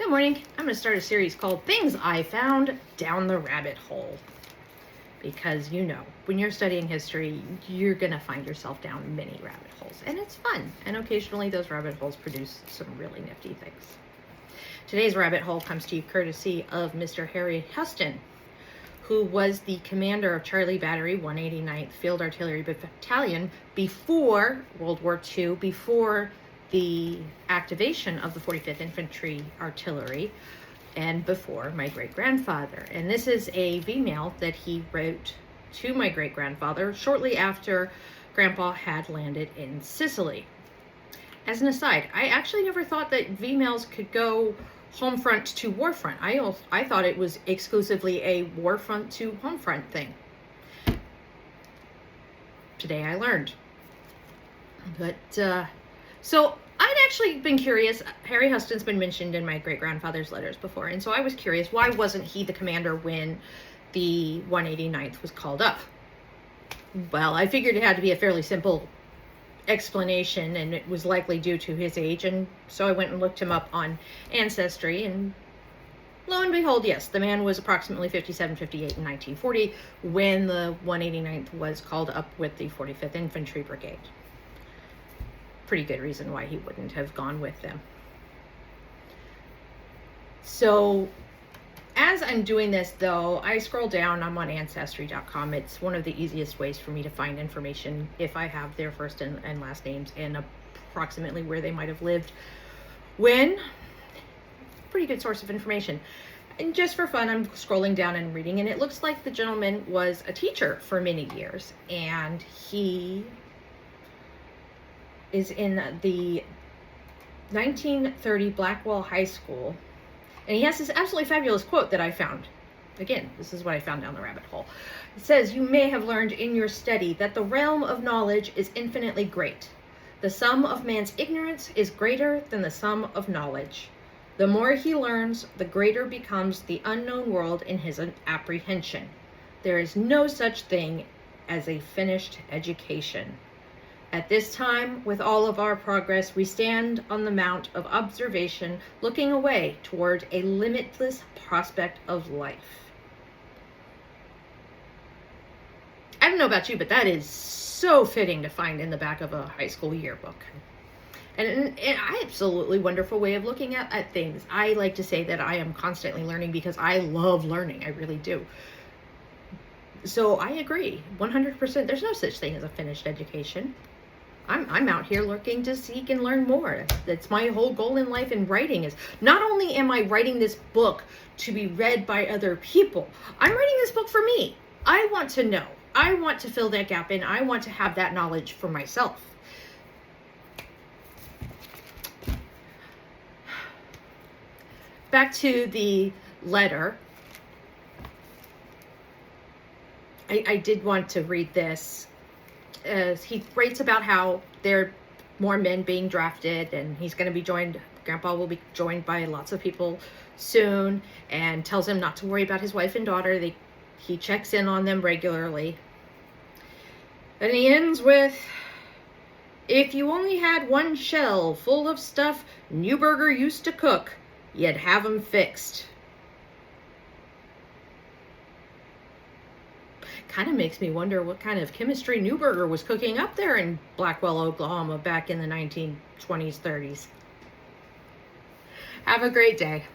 Good morning. I'm going to start a series called Things I Found Down the Rabbit Hole. Because when you're studying history, you're going to find yourself down many rabbit holes. And it's fun. And occasionally those rabbit holes produce some really nifty things. Today's rabbit hole comes to you courtesy of Mr. Harry Huston, who was the commander of Charlie Battery, 189th Field Artillery Battalion before World War II, before the activation of the 45th Infantry Artillery, and before my great-grandfather. And this is a V-mail that he wrote to my great-grandfather shortly after Grandpa had landed in Sicily. As an aside, I actually never thought that V-mails could go home front to war front. I thought it was exclusively a war front to home front thing. Today I learned. But, so I'd actually been curious. Harry Huston's been mentioned in my great-grandfather's letters before, and so I was curious, why wasn't he the commander when the 189th was called up? Well, I figured it had to be a fairly simple explanation, and it was likely due to his age, and so I went and looked him up on Ancestry, and lo and behold, yes, the man was approximately 57, 58 in 1940 when the 189th was called up with the 45th Infantry Brigade. Pretty good reason why he wouldn't have gone with them. So as I'm doing this, though, I scroll down. I'm on Ancestry.com. It's one of the easiest ways for me to find information if I have their first and last names and approximately where they might have lived when. Pretty good source of information. And just for fun, I'm scrolling down and reading, and it looks like the gentleman was a teacher for many years, and he is in the 1930 Blackwell High School. And he has this absolutely fabulous quote that I found. Again, this is what I found down the rabbit hole. It says, "You may have learned in your study that the realm of knowledge is infinitely great. The sum of man's ignorance is greater than the sum of knowledge. The more he learns, the greater becomes the unknown world in his apprehension. There is no such thing as a finished education. At this time, with all of our progress, we stand on the mount of observation, looking away toward a limitless prospect of life." I don't know about you, but that is so fitting to find in the back of a high school yearbook. And an absolutely wonderful way of looking at things. I like to say that I am constantly learning because I love learning. I really do. So I agree, 100%. There's no such thing as a finished education. I'm out here looking to seek and learn more. That's my whole goal in life, and writing is not only am I writing this book to be read by other people, I'm writing this book for me. I want to know. I want to fill that gap in. I want to have that knowledge for myself. Back to the letter. I did want to read this. He writes about how there are more men being drafted, and he's going to be joined, Grandpa will be joined by lots of people soon, and tells him not to worry about his wife and daughter. He checks in on them regularly. And he ends with, "If you only had one shell full of stuff Neuberger used to cook, you'd have 'em fixed." Kind of makes me wonder what kind of chemistry Neuberger was cooking up there in Blackwell, Oklahoma back in the 1920s, 30s. Have a great day.